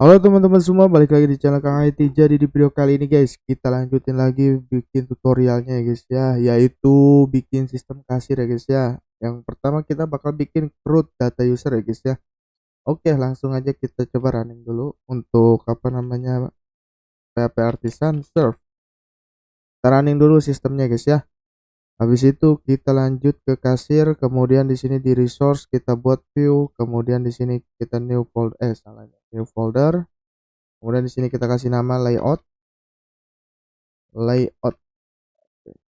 Halo teman-teman semua, balik lagi di channel Kang IT. Jadi di video kali ini guys, kita lanjutin lagi bikin tutorialnya ya guys ya, yaitu bikin sistem kasir ya guys ya. Yang pertama kita bakal bikin root data user ya guys ya. Oke, langsung aja kita coba running dulu untuk PHP Artisan Serve. Kita running dulu sistemnya guys ya. Habis itu kita lanjut ke kasir, kemudian di sini di resource kita buat view, kemudian di sini kita new folder, new folder. Kemudian di sini kita kasih nama layout.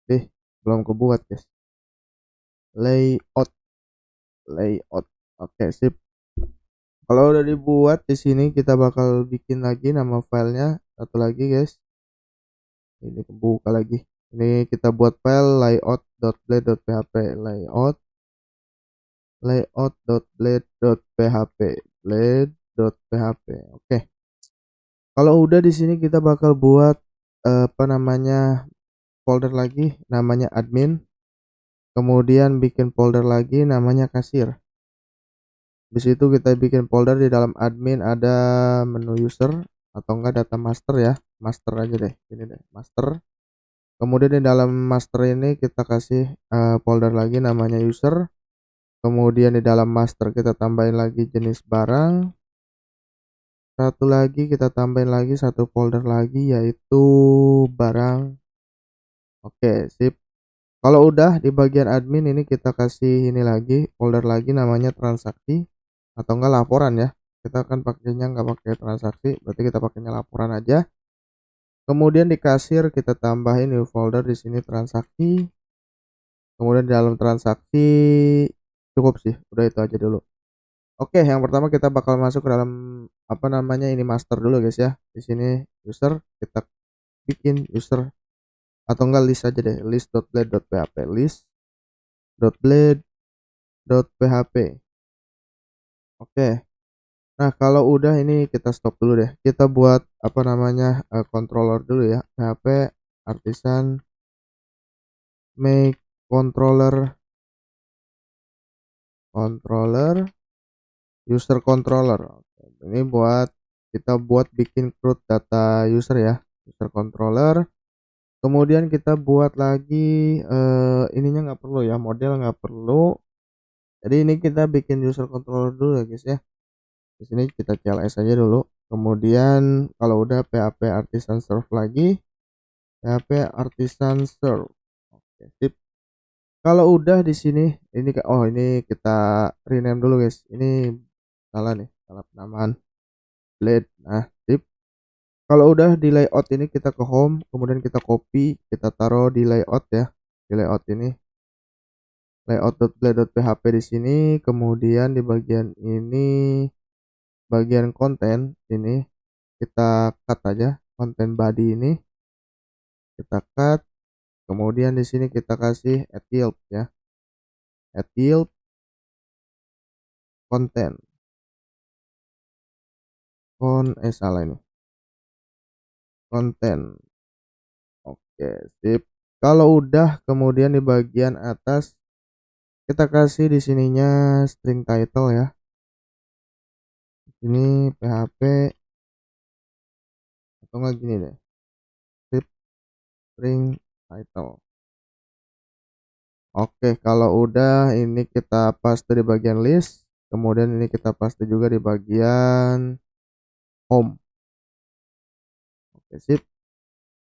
Eh, belum kebuat guys. Layout, layout. Oke, sip. Kalau udah dibuat di sini kita bakal bikin lagi nama filenya satu lagi guys. Ini kebuka lagi. Ini kita buat file layout.blade.php, layout.blade.php, blade.php. Oke. Kalau udah di sini kita bakal buat folder lagi namanya admin. Kemudian bikin folder lagi namanya kasir. Di situ kita bikin folder, di dalam admin ada menu user atau enggak data master ya. Master aja deh. Ini deh, master. Kemudian di dalam master ini kita kasih folder lagi namanya user. Kemudian di dalam master kita tambahin lagi jenis barang. Satu lagi kita tambahin lagi satu folder lagi yaitu barang. Oke, sip. Kalau udah di bagian admin ini kita kasih ini lagi folder lagi namanya transaksi atau enggak laporan ya. Kita kan pakainya nggak pakai transaksi, berarti kita pakainya laporan aja. Kemudian di kasir kita tambahin new folder di sini transaksi. Kemudian di dalam transaksi cukup sih, udah itu aja dulu. Oke, yang pertama kita bakal masuk ke dalam ini master dulu guys ya. Di sini user kita bikin user atau enggak list aja deh, list.blade.php, list.blade.php. Oke. Nah, kalau udah ini kita stop dulu deh. Kita buat controller dulu ya. PHP artisan make controller user controller. Oke, ini kita buat bikin root data user ya. User controller. Kemudian kita buat lagi ininya nggak perlu ya, model nggak perlu. Jadi ini kita bikin user controller dulu ya guys ya. Di sini kita CLS aja dulu. Kemudian kalau udah PHP artisan serve lagi. PHP artisan serve. Oke, sip. Kalau udah di sini ini kita rename dulu guys. Ini salah nih, salah penamaan. Blade. Nah, sip. Kalau udah di layout ini kita ke home, kemudian kita copy, kita taruh di layout ya. Di layout ini layout.blade.php di sini, kemudian di bagian ini bagian konten ini kita cut aja konten body ini, kita cut. Kemudian di sini kita kasih add yield ya. Add yield konten. Salah ini. Konten. Oke, sip. Kalau udah kemudian di bagian atas kita kasih di sininya string title ya. Ini PHP atau enggak gini deh. Sip, string title. Oke, kalau udah ini kita paste di bagian list. Kemudian ini kita paste juga di bagian home. Oke, sip.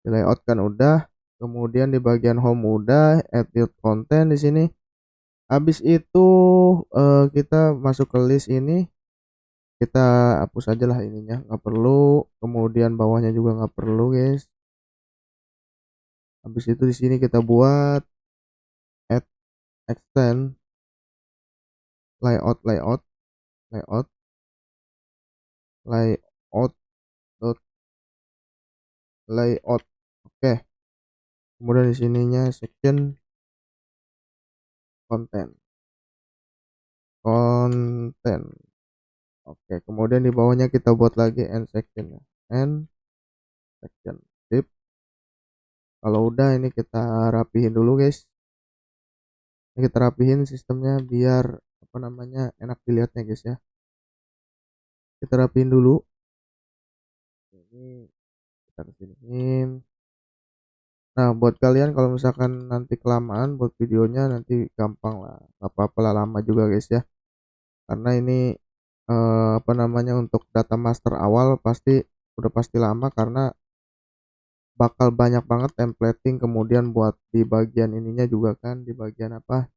Di layout kan udah. Kemudian di bagian home udah, add field content di sini. Habis itu kita masuk ke list ini, kita hapus aja lah ininya, nggak perlu. Kemudian bawahnya juga nggak perlu guys. Habis itu di sini kita buat add extend layout layout layout layout dot layout. Oke. Kemudian di sininya section konten. Oke, kemudian di bawahnya kita buat lagi end section ya. End section. Sip. Kalau udah ini kita rapihin dulu guys. Ini kita rapihin sistemnya biar enak dilihatnya guys ya. Kita rapihin dulu. kita kesiniin. Nah, buat kalian kalau misalkan nanti kelamaan buat videonya nanti gampang lah, nggak apa-apa lah lama juga guys ya. Karena ini apa namanya untuk data master awal udah pasti lama karena bakal banyak banget templating kemudian buat di bagian ininya juga kan di bagian apa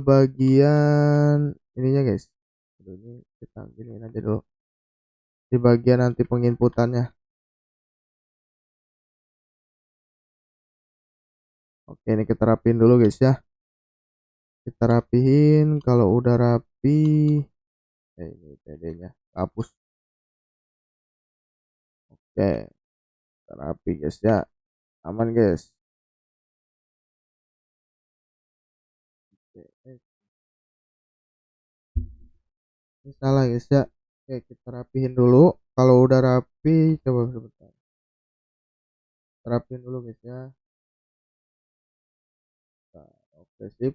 bagian ininya guys. Aduh, ini kita giniin aja dulu di bagian nanti penginputannya. Oke, ini kita rapiin dulu guys ya. Kita rapihin kalau udah rapi ini PD-nya hapus. Oke, kita rapi guys ya. Aman guys. Oke, ini salah guys ya. Oke, kita rapihin dulu. Kalau udah rapi, coba sebentar. Kita rapihin dulu guys ya. Nah, oke sip.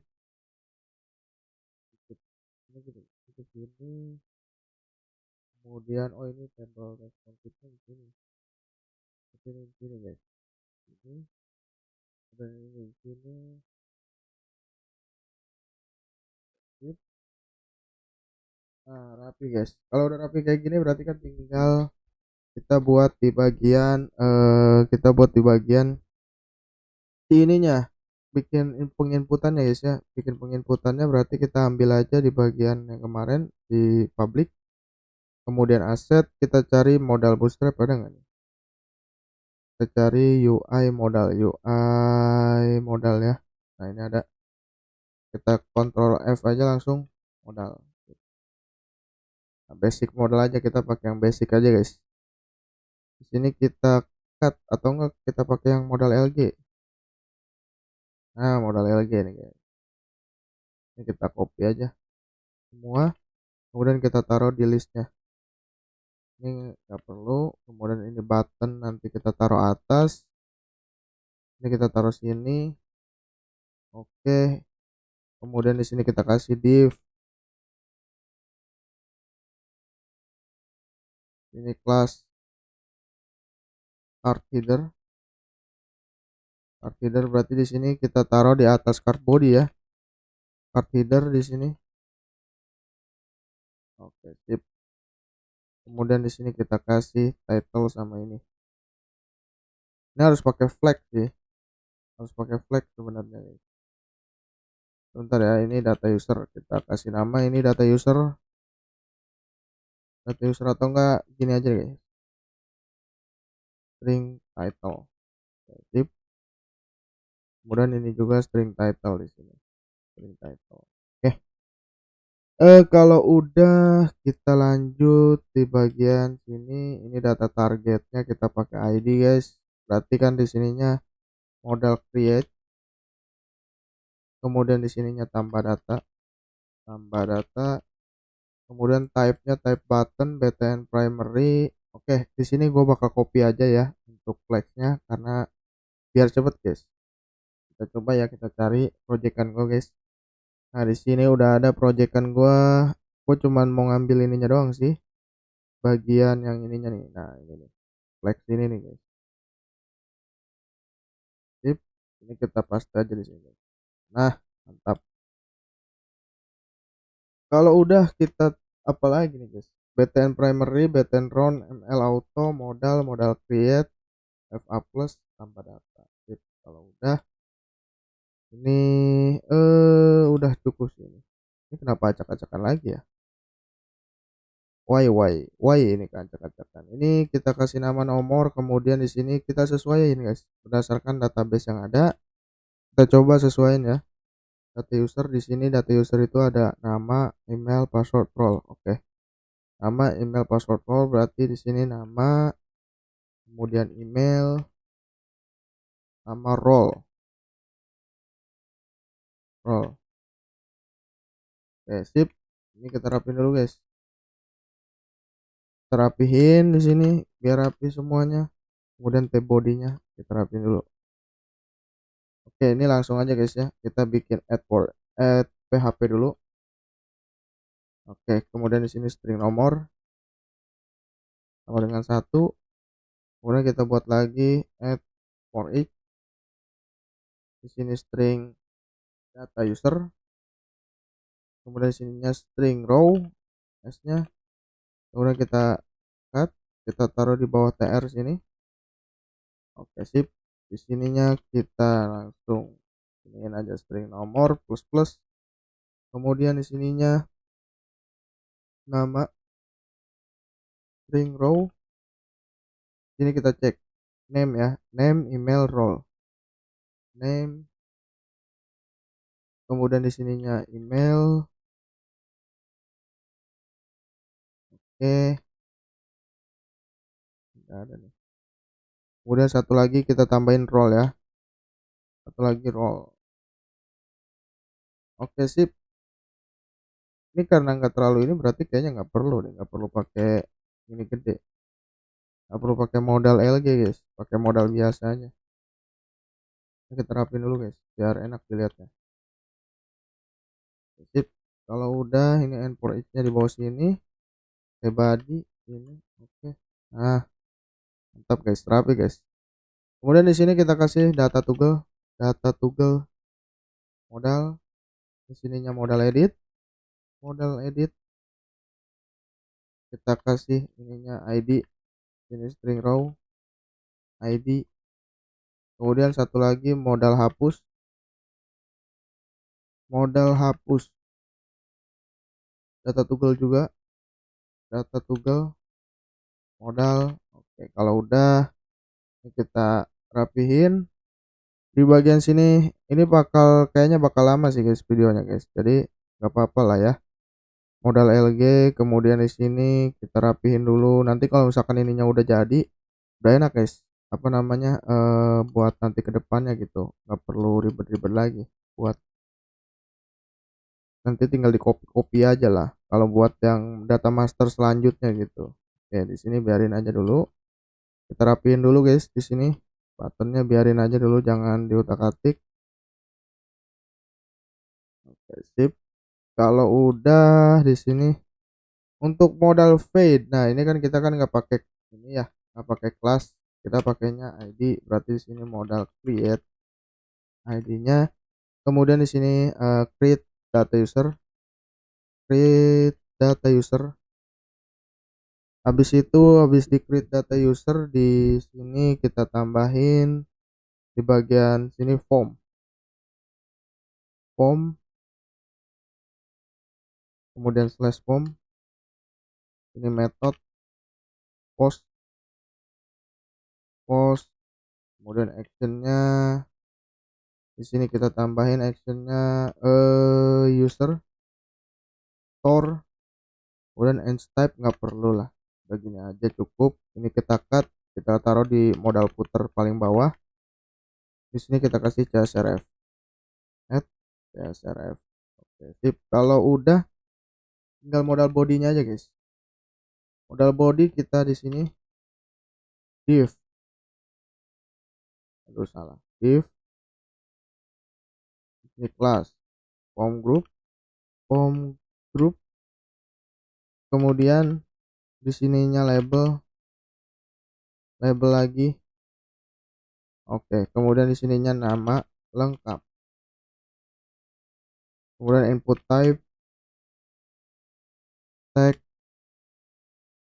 Ini sini. Kemudian oh ini table responsive di sini. Di sini guys. Ini dan ini di sini. Sip. Nah, rapi guys. Kalau udah rapi kayak gini berarti kan tinggal kita buat di bagian di ininya bikin penginputannya guys ya. Bikin penginputannya berarti kita ambil aja di bagian yang kemarin di public, kemudian aset kita cari modal bootstrap ada nggak nih, kita cari UI modal ya. Nah ini ada, kita kontrol F aja langsung modal. Nah, basic modal aja, kita pakai yang basic aja guys. Di sini kita cut atau enggak kita pakai yang modal LG. Nah modal LG nih guys, ini kita copy aja semua, kemudian kita taruh di listnya. Ini nggak perlu, kemudian ini button nanti kita taruh atas, ini kita taruh sini. Oke, kemudian di sini kita kasih div, ini kelas card header berarti di sini kita taruh di atas card body ya, card header di sini. Oke sip, kemudian di sini kita kasih title sama ini harus pakai flag sih, harus pakai flag sebenarnya. Bentar ya, ini data user, kita kasih nama ini data user atau enggak gini aja guys, string title. Oke, kemudian ini juga string title di sini, string title. Oke, kalau udah kita lanjut di bagian sini, ini data targetnya kita pakai ID guys, berarti kan di sininya modal create, kemudian di sininya tambah data, kemudian type-nya type button btn primary. Oke, di sini gue bakal copy aja ya untuk flexnya karena biar cepet guys. Kita coba ya, kita cari proyekan gue guys. Nah di sini udah ada proyekan gue cuman mau ngambil ininya doang sih, bagian yang ininya nih. Nah ini nih, flex ini nih guys. Sip, ini kita paste aja di sini. Nah mantap. Kalau udah kita apa lagi nih guys, btn primary, btn round, ml auto, modal create, fa plus tambah data. Sip, kalau udah ini udah cukup sih ini. Ini kenapa acak-acakan lagi ya? Why ini kan acak-acakan. Ini kita kasih nama nomor, kemudian di sini kita sesuaiin guys berdasarkan database yang ada. Kita coba sesuaiin ya. Data user di sini, data user itu ada nama, email, password, role. Oke. Nama, email, password, role berarti di sini nama, kemudian email, sama role. Oke, sip. Ini kita rapiin dulu guys. Kita rapihin di sini biar rapi semuanya. Kemudian tab bodinya kita rapiin dulu. Oke, ini langsung aja guys ya. Kita bikin add php dulu. Oke, kemudian di sini string nomor sama dengan 1. Kemudian kita buat lagi add for each, di sini string data user, kemudian di sininya string row s-nya, kemudian kita cut, kita taruh di bawah tr sini. Oke, sip. Di sininya kita langsung iniin aja string nomor plus plus, kemudian di sininya nama string row, sini kita cek name ya, name, email, role, name, kemudian di sininya email. Oke, nggak ada nih. Kemudian satu lagi kita tambahin role ya, satu lagi role. Oke, sip. Ini karena nggak terlalu ini, berarti kayaknya nggak perlu nih, nggak perlu pakai ini gede, nggak perlu pakai modal LG guys, pakai modal biasa aja. Ini kita rapin dulu guys biar enak dilihatnya. Sip. Kalau udah ini endpoint each-nya di bawah sini, body ini. Oke, nah mantap guys, rapi guys. Kemudian di sini kita kasih data toggle modal, di sininya modal edit, kita kasih ininya ID, ini string row ID, kemudian satu lagi modal hapus data toggle juga, data toggle modal. Oke, kalau udah ini kita rapihin. Di bagian sini ini kayaknya bakal lama sih guys videonya guys, jadi nggak apa-apa lah ya. Modal LG, kemudian di sini kita rapihin dulu, nanti kalau misalkan ininya udah jadi udah enak guys, apa namanya, buat nanti ke depannya gitu, nggak perlu ribet-ribet lagi buat, nanti tinggal di copy aja lah kalau buat yang data master selanjutnya gitu. Oke, di sini biarin aja dulu, kita rapiin dulu guys. Di sini buttonnya biarin aja dulu, jangan diutak-atik. Oke, sip. Kalau udah di sini untuk modal fade, nah ini kan kita kan nggak pakai ini ya, nggak pakai kelas, kita pakainya ID, berarti di sini modal create ID-nya, kemudian di sini create data user. Habis itu habis di create data user, di sini kita tambahin di bagian sini form, kemudian slash form, ini metode post, kemudian actionnya di sini kita tambahin actionnya user store, kemudian end type nggak perlu lah, begini aja cukup. Ini kita cut, kita taruh di modal puter paling bawah. Di sini kita kasih csrf, add csrf. Oke, sip. Kalau udah tinggal modal bodinya aja guys. Modal body kita di sini div, aduh salah, div ini kelas form group, kemudian di sininya label lagi. Oke, kemudian di sininya nama lengkap, kemudian input type tag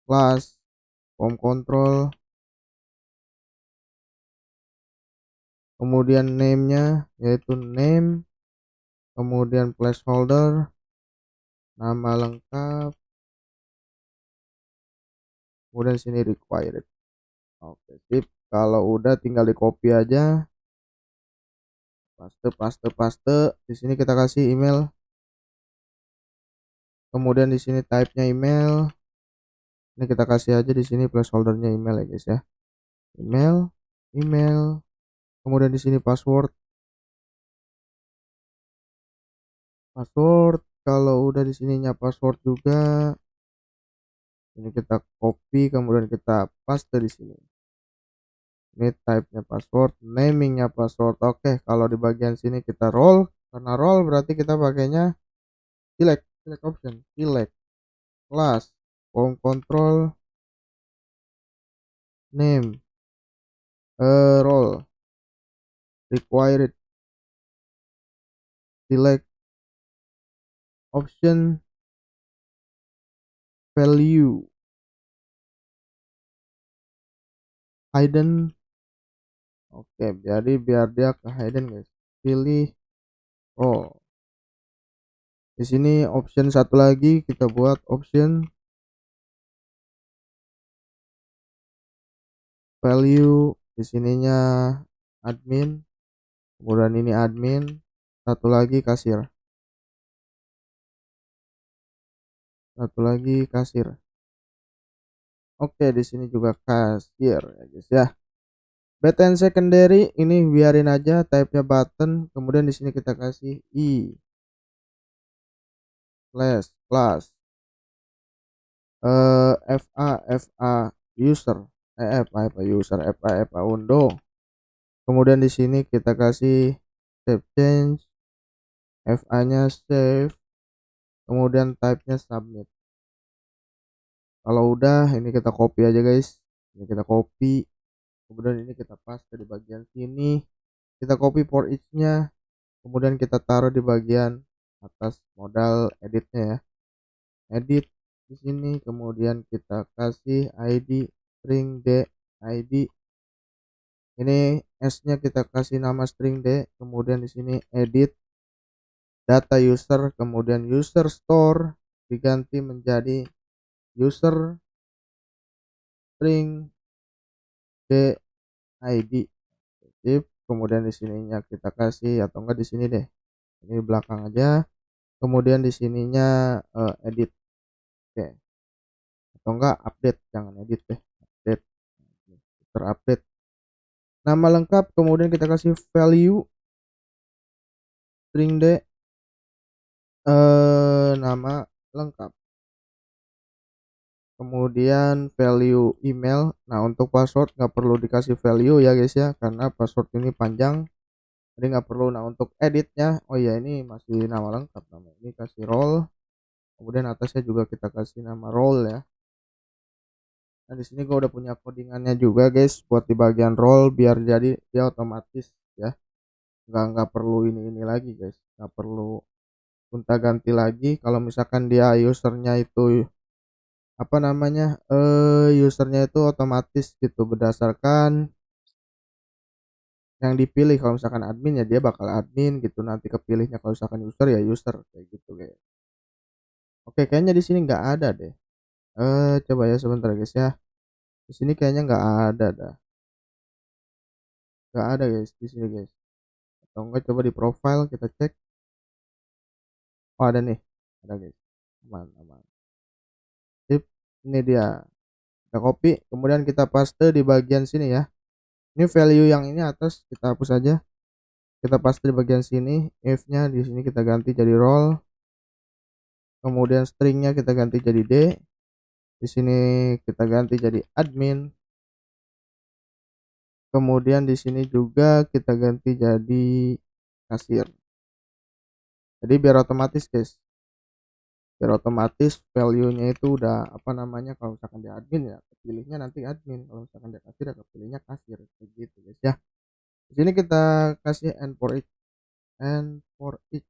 class form control, kemudian name-nya yaitu name, kemudian placeholder nama lengkap, kemudian sini required. Oke, sip. Kalau udah tinggal di copy aja, paste. Di sini kita kasih email, kemudian di sini type-nya email, ini kita kasih aja di sini placeholdernya email ya guys ya, email, kemudian di sini password. Kalau udah di sininya password juga, ini kita copy, kemudian kita paste di sini. Ini type-nya password, naming-nya password. Oke, kalau di bagian sini kita roll, karena roll berarti kita pakainya select option, select class form control name, role required, select option value hidden. Oke, jadi biar dia ke hidden guys, pilih role. Di sini option satu lagi kita buat option value, di sininya admin, kemudian ini admin, satu lagi kasir, satu lagi kasir. Oke, di sini juga kasir ya guys ya. Button secondary ini biarin aja, type-nya button, kemudian di sini kita kasih i slash class fa user fa undo. Kemudian di sini kita kasih save change, fa-nya save, kemudian type-nya submit. Kalau udah ini kita copy aja guys. Ini kita copy, kemudian ini kita paste di bagian sini. Kita copy for each-nya, kemudian kita taruh di bagian atas modal editnya ya. Edit di sini, kemudian kita kasih id string d id. Ini s-nya kita kasih nama string d, kemudian di sini edit data user, kemudian user store diganti menjadi user string d id. Sip. Kemudian di sininya kita kasih, atau enggak di sini deh, ini belakang aja, kemudian di sininya edit. Oke, atau enggak update, jangan edit deh, update, terupdate nama lengkap, kemudian kita kasih value string d nama lengkap, kemudian value email. Nah, untuk password nggak perlu dikasih value ya guys ya, karena password ini panjang, jadi nggak perlu. Nah, untuk editnya, oh ya ini masih nama lengkap, nama ini kasih role, kemudian atasnya juga kita kasih nama role ya. Nah, di sini gua udah punya codingannya juga guys, buat di bagian role biar jadi dia otomatis ya, nggak perlu ini lagi guys, nggak perlu gonta ganti lagi. Kalau misalkan dia usernya itu apa namanya, usernya itu otomatis gitu berdasarkan yang dipilih. Kalau misalkan admin ya dia bakal admin gitu, nanti kepilihnya kalau misalkan user ya user, kayak gitu guys. Oke, kayaknya di sini nggak ada deh. Coba ya sebentar guys ya, di sini kayaknya nggak ada guys di sini guys. Atau enggak coba di profile kita cek. Oh ada nih, ada guys, aman aman. Sip, ini dia, kita copy, kemudian kita paste di bagian sini ya. Ini value yang ini atas kita hapus aja, kita paste di bagian sini. If-nya di sini kita ganti jadi role, kemudian stringnya kita ganti jadi d, di sini kita ganti jadi admin, kemudian di sini juga kita ganti jadi kasir. Jadi biar otomatis guys, biar otomatis value-nya itu udah apa namanya, kalau misalkan dia admin ya kepilihnya nanti admin, kalau misalkan dia kasir ya kepilihnya kasir, begitu guys ya. Di sini kita kasih and for each, and for each.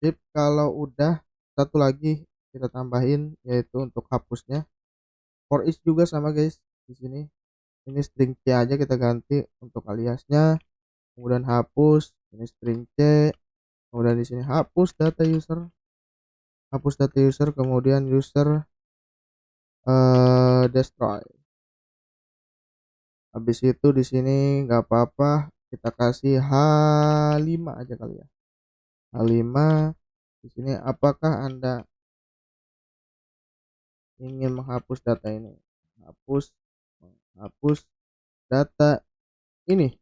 Sip, kalau udah satu lagi kita tambahin yaitu untuk hapusnya. For each juga sama guys. Di sini ini string c aja kita ganti untuk aliasnya, kemudian hapus ini string c, kemudian di sini hapus data user, kemudian user destroy. Habis itu di sini nggak apa-apa kita kasih H5 aja kali ya, H5. Di sini apakah Anda ingin menghapus data ini, menghapus data ini.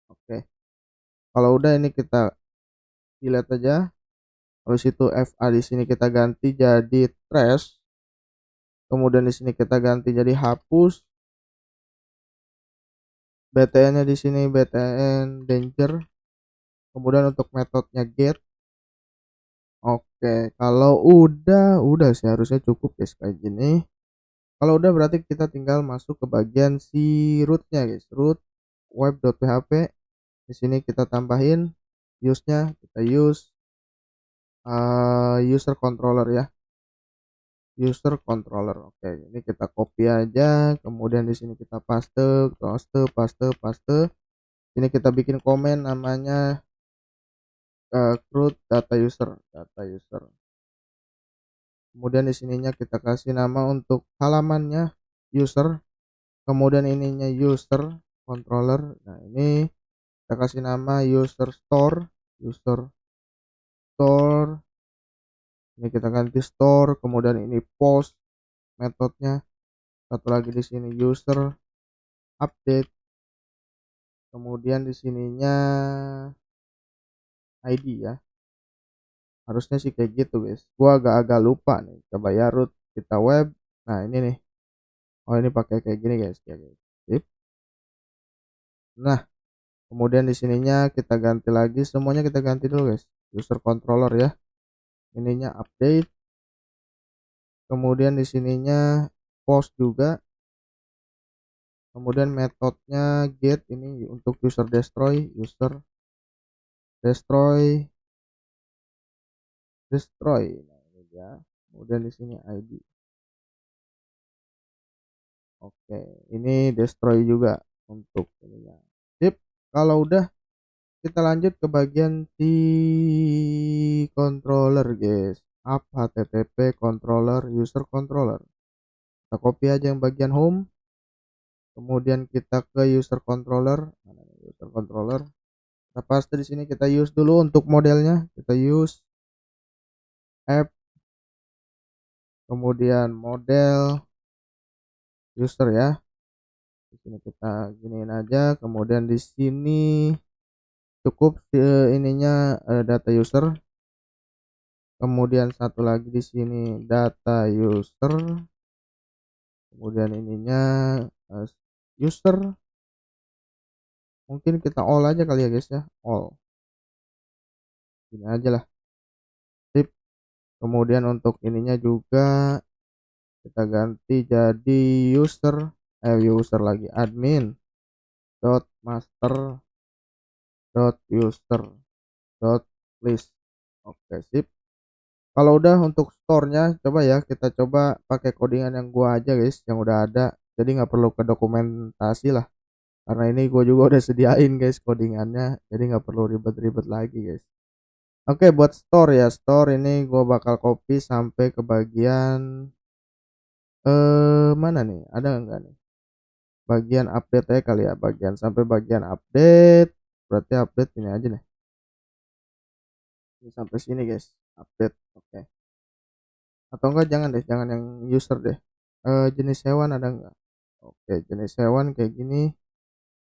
Oke, kalau udah ini kita delete aja. Habis itu fa di sini kita ganti jadi trash, kemudian di sini kita ganti jadi hapus. btn-nya di sini btn danger, kemudian untuk metodenya get. Oke, kalau udah sih harusnya cukup guys kayak gini. Kalau udah berarti kita tinggal masuk ke bagian si rootnya guys, root web.php. Di sini kita tambahin use-nya, kita use user controller ya, user controller. Oke, ini kita copy aja, kemudian di sini kita paste, paste, paste, paste. Ini kita bikin komen namanya root data user, data user. Kemudian di sininya kita kasih nama untuk halamannya user, kemudian ininya user controller. Nah, ini kita kasih nama user store, user store. Ini kita ganti store, kemudian ini post metodenya. Satu lagi di sini user update, kemudian di sininya ID ya. Harusnya sih kayak gitu guys, gua agak-agak lupa nih. Coba ya root kita web. Nah ini nih, oh ini pakai kayak gini guys, kayak gitu. Sip. Nah kemudian di sininya kita ganti lagi, semuanya kita ganti dulu guys, user controller ya, ininya update, kemudian di sininya post juga, kemudian metodenya get ini untuk user destroy, user destroy, destroy. Nah ini ya, kemudian di sini ID. Oke, ini destroy juga untuk ininya. Sip. Kalau udah, kita lanjut ke bagian si controller guys. App http controller user controller. Kita copy aja yang bagian home. Kemudian kita ke user controller. Mana nih, user controller. Kita paste di sini, kita use dulu untuk modelnya. Kita use app, kemudian model user ya. Di sini kita giniin aja. Kemudian di sini cukup ininya data user, kemudian satu lagi di sini data user, kemudian ininya user, mungkin kita all aja kali ya guys ya, all ini aja lah. Sip. Kemudian untuk ininya juga kita ganti jadi user lagi admin dot master dot user dot list. Oke sip. Kalau udah untuk store-nya, coba ya kita coba pakai codingan yang gua aja guys, yang udah ada. Jadi nggak perlu ke dokumentasi lah. Karena ini gua juga udah sediain guys codingannya, jadi nggak perlu ribet-ribet lagi guys. Oke, buat store ya, store ini gua bakal copy sampai ke bagian mana nih? Ada nggak nih? Bagian update ya kali ya, bagian sampai bagian update. Berarti update ini aja nih. Ini sampai sini guys, update. Oke. Atau enggak jangan deh, jangan yang user deh. Jenis hewan ada enggak? Oke, jenis hewan kayak gini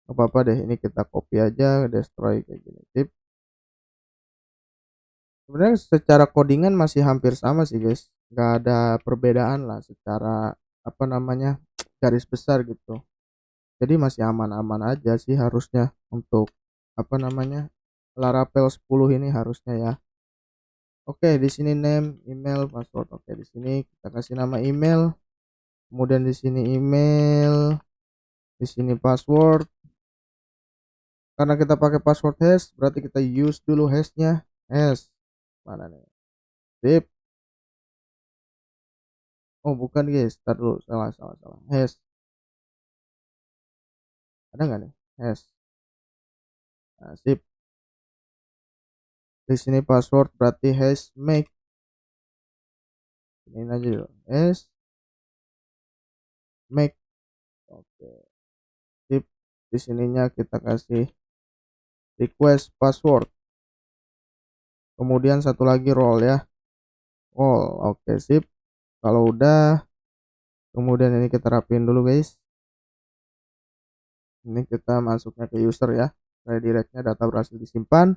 apa apa deh, ini kita copy aja, destroy kayak gini. Tip, sebenarnya secara codingan masih hampir sama sih guys, nggak ada perbedaan lah secara apa namanya garis besar gitu. Jadi masih aman-aman aja sih harusnya untuk apa namanya Laravel 10 ini harusnya ya. Oke, di sini name, email, password. Oke, di sini kita kasih nama email. Kemudian di sini email, di sini password. Karena kita pakai password hash, berarti kita use dulu hashnya. Hash mana nih? Sip. Oh bukan guys, tar dulu, salah salah salah. Hash ada nggak nih? Hash. Nah, sip. Di sini password berarti hash make. Ini aja dulu. Hash make. Oke. Sip. Di sininya kita kasih request password. Kemudian satu lagi roll ya. Roll. Oke, sip. Kalau udah, kemudian ini kita rapiin dulu guys. Ini kita masuknya ke user ya, redirectnya data berhasil disimpan.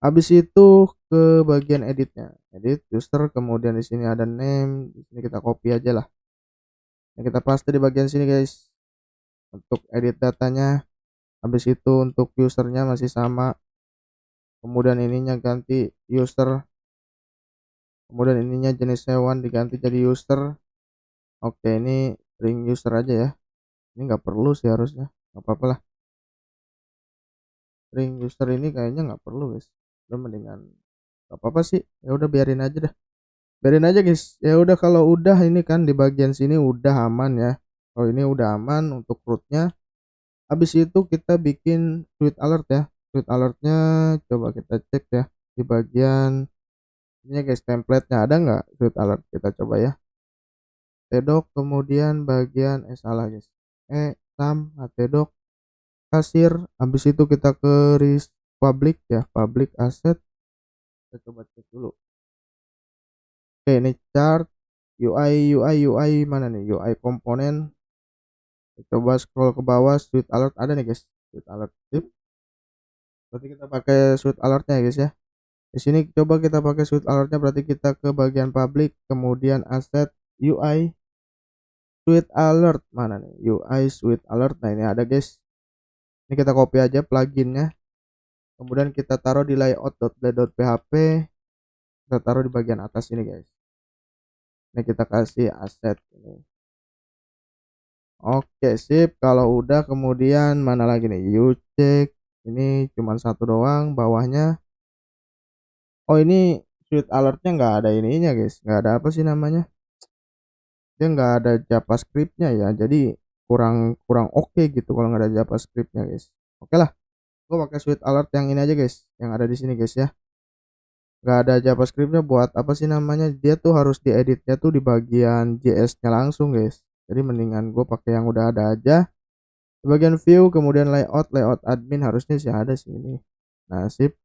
Habis itu ke bagian editnya, edit user, kemudian di sini ada name, di sini kita copy aja lah. Ini kita paste di bagian sini guys untuk edit datanya. Habis itu untuk usernya masih sama, kemudian ininya ganti user, kemudian ininya jenis hewan diganti jadi user. Oke, ini ring user aja ya. Ini nggak perlu sih harusnya, nggak apa-apa lah. Ring user ini kayaknya nggak perlu guys, udah mendingan nggak apa-apa sih, ya udah biarin aja dah, biarin aja guys. Ya udah, kalau udah ini kan di bagian sini udah aman ya. Kalau ini udah aman untuk rootnya, habis itu kita bikin switch alert ya. Switch alertnya coba kita cek ya di bagian ini guys, template-nya ada nggak switch alert, kita coba ya. Tdoc, kemudian bagian salah guys, sam htdoc kasir, habis itu kita ke public ya, public asset. Kita coba cek dulu. Oke, ini chart UI mana nih, UI komponen. Coba scroll ke bawah, switch alert ada nih guys, switch alert tip. Berarti kita pakai switch alertnya ya guys ya. Di sini coba kita pakai switch alertnya, berarti kita ke bagian public, kemudian asset, UI switch alert mana nih, UI switch alert. Nah ini ada guys, ini kita copy aja pluginnya, kemudian kita taruh di layout.blade.php, kita taruh di bagian atas ini guys. Ini kita kasih aset ini. Oke sip, kalau udah kemudian mana lagi nih, you check. Ini cuma satu doang bawahnya. Oh ini switch alertnya nggak ada ininya guys, nggak ada apa sih namanya, dia nggak ada JavaScriptnya ya, jadi kurang kurang oke gitu kalau nggak ada JavaScriptnya guys. Oke lah, gue pakai switch alert yang ini aja guys, yang ada di sini guys ya. Nggak ada JavaScriptnya, buat apa sih namanya, dia tuh harus dieditnya tuh di bagian JS nya langsung guys. Jadi mendingan gue pakai yang udah ada aja. Di bagian view, kemudian layout admin harusnya sih ada sih ini. Nah sip,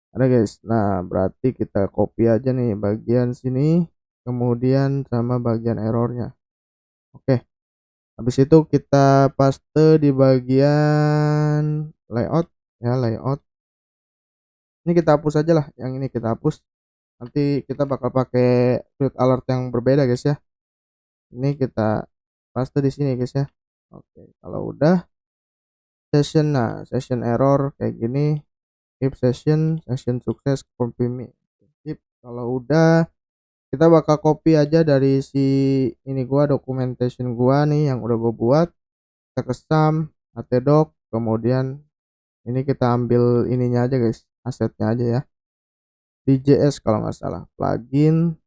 ada guys. Nah berarti kita copy aja nih bagian sini, kemudian sama bagian errornya. Oke, habis itu kita paste di bagian layout ya, layout. Ini kita hapus aja lah, yang ini kita hapus. Nanti kita bakal pakai switch alert yang berbeda guys ya. Ini kita paste di sini guys ya. Oke, kalau udah session, nah session error kayak gini, if session sukses confirm. Sip, kalau udah kita bakal copy aja dari si ini gua, documentation gua nih yang udah gua buat. Kita ke sam htdoc, kemudian ini kita ambil ininya aja guys, asetnya aja ya, di JS kalau nggak salah, plugin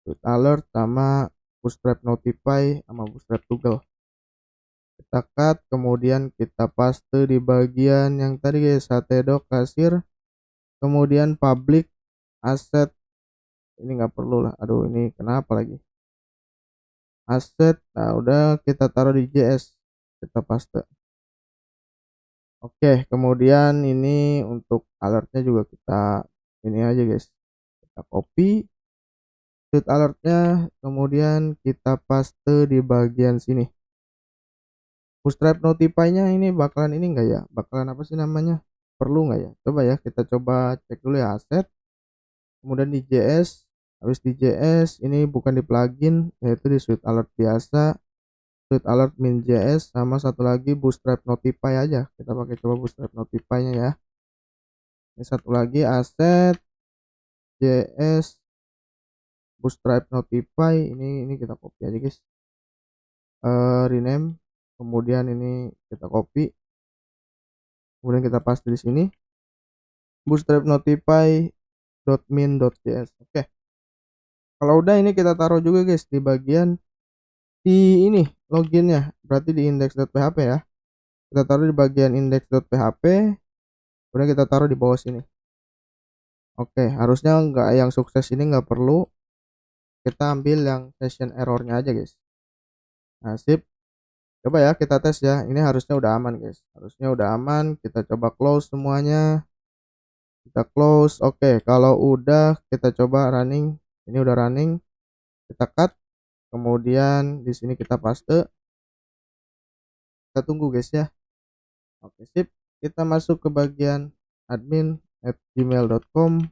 switch alert sama bootstrap notify sama bootstrap toggle. Kita cut, kemudian kita paste di bagian yang tadi guys, htdoc kasir, kemudian public asset. Ini nggak perlu lah, aduh ini kenapa lagi, aset. Nah udah, kita taruh di JS, kita paste. Oke, kemudian ini untuk alertnya juga kita ini aja guys, kita copy switch alertnya, kemudian kita paste di bagian sini. Bootstrap notify-nya ini bakalan ini enggak ya, bakalan apa sih namanya, perlu nggak ya, coba ya, kita coba cek dulu ya, aset, kemudian di JS. Habis di JS ini bukan di plugin, yaitu di switch alert biasa, switch alert min JS, sama satu lagi bootstrap notify aja, kita pakai coba bootstrap notify-nya ya. Ini satu lagi aset JS bootstrap notify, ini kita copy aja guys, rename, kemudian ini kita copy, kemudian kita paste di sini bootstrap notify.min.js. Oke, kalau udah ini kita taruh juga guys di bagian di ini loginnya, berarti di index.php ya. Kita taruh di bagian index.php, kemudian kita taruh di bawah sini. Oke, harusnya nggak, yang sukses ini nggak perlu, kita ambil yang session errornya aja guys. Nah sip, coba ya kita tes ya, ini harusnya udah aman guys, harusnya udah aman. Kita coba close semuanya, kita close. Oke, kalau udah kita coba running, ini udah running, kita cut, kemudian di sini kita paste, kita tunggu guys ya. Oke sip, kita masuk ke bagian admin@gmail.com,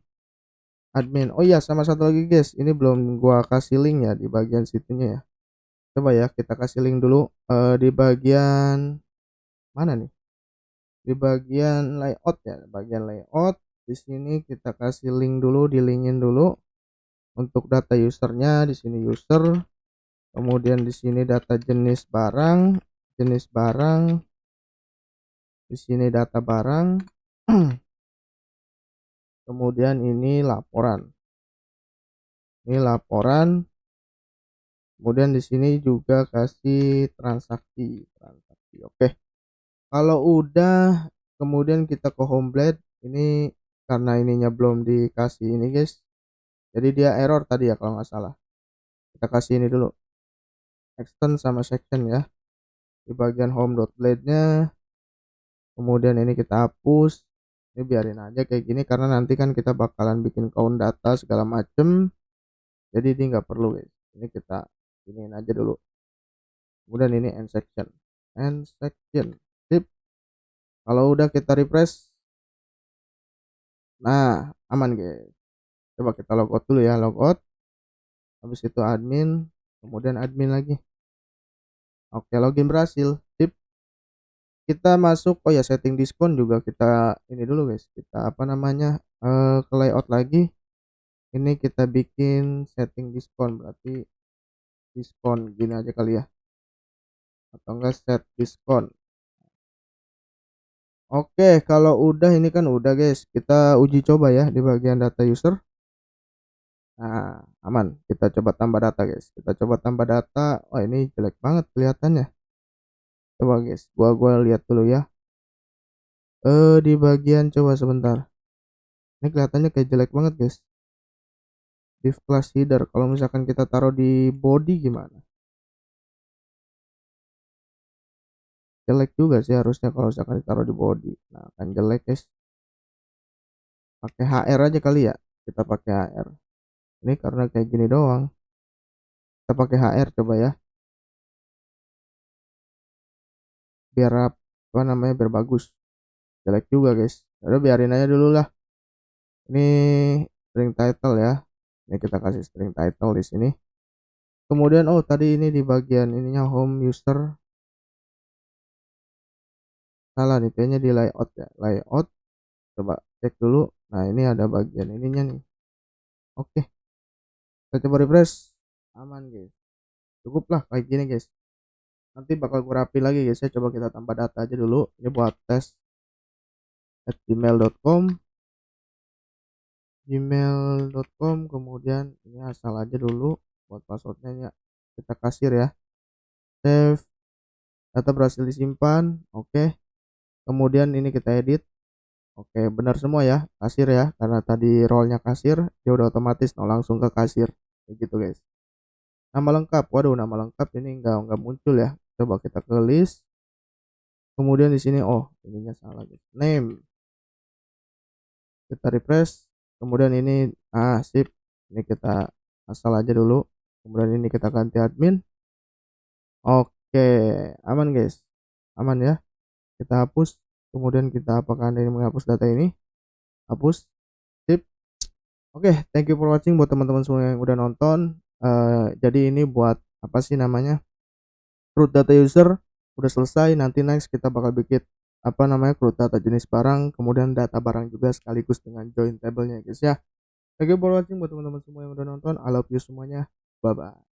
admin. Oh iya, sama satu lagi guys, ini belum gua kasih link ya di bagian situnya ya. Coba ya kita kasih link dulu, di bagian mana nih, di bagian layout ya, bagian layout. Di sini kita kasih link dulu, di linkin dulu untuk data usernya. Di sini user, Kemudian di sini data jenis barang, di sini data barang. Kemudian ini laporan. Ini laporan. Kemudian di sini juga kasih transaksi. Oke. Kalau udah, kemudian kita ke home blade. Ini karena ininya belum dikasih ini, guys. Jadi dia error tadi ya kalau nggak salah. Kita kasih ini dulu. Extend sama section ya. Di bagian home.blade-nya. Kemudian ini kita hapus. Ini biarin aja kayak gini karena nanti kan kita bakalan bikin count data segala macem. Jadi ini nggak perlu, guys. Ini kita iniin aja dulu. Kemudian ini end section. Sip. Kalau udah kita refresh. Nah, aman, guys. Coba kita logout dulu ya, logout. Habis itu admin, kemudian admin lagi. Oke, login berhasil. Sip. Kita masuk, oh ya, setting diskon juga kita ini dulu, guys. Kita apa namanya? Ke layout lagi. Ini kita bikin setting diskon, berarti diskon gini aja kali ya. Atau enggak set diskon. Oke, kalau udah ini kan udah, guys. Kita uji coba ya di bagian data user. Nah, aman. Kita coba tambah data, guys. Kita coba tambah data. Oh, ini jelek banget kelihatannya. Coba, guys. Gua lihat dulu ya. Di bagian coba sebentar. Ini kelihatannya kayak jelek banget, guys. Div class header. Kalau misalkan kita taruh di body gimana? Jelek juga sih harusnya kalau misalkan ditaruh di body. Nah, kan jelek, guys. Pakai HR aja kali ya. Kita pakai HR. Ini karena kayak gini doang. Kita pakai HR coba ya. Biar apa namanya? Biar bagus. Jelek juga, guys. Udah biarin aja dulu lah. Ini string title ya. Ini kita kasih string title di sini. Kemudian oh tadi ini di bagian ininya home user. Salah nih kayaknya di layout ya. Layout. Coba cek dulu. Nah, ini ada bagian ininya nih. Oke. Kita coba refresh. Aman, guys. Cukup lah kayak gini, guys. Nanti bakal gue rapi lagi, guys. Ya coba kita tambah data aja dulu. Ini buat tes @gmail.com. Kemudian ini asal aja dulu buat passwordnya ya. Kita kasih ya. Save. Data berhasil disimpan. Oke. Kemudian ini kita edit. Oke, benar semua ya, kasir ya, karena tadi role-nya kasir, dia udah otomatis langsung ke kasir, kayak gitu, guys. Nama lengkap, waduh, nama lengkap ini nggak muncul ya. Coba kita ke list. Kemudian di sini, oh, ininya salah, guys. Name. Kita refresh. Kemudian ini, sip. Ini kita asal aja dulu. Kemudian ini kita ganti admin. Oke, aman, guys. Aman ya. Kita hapus. Kemudian kita apakah Anda ini menghapus data ini? Hapus. Sip. Oke, thank you for watching buat teman-teman semua yang udah nonton. Jadi ini buat apa sih namanya? Root data user udah selesai. Nanti next kita bakal bikin apa namanya? Root data jenis barang, kemudian data barang juga sekaligus dengan join table-nya, guys ya. Thank you for watching buat teman-teman semua yang udah nonton. I love you semuanya. Bye bye.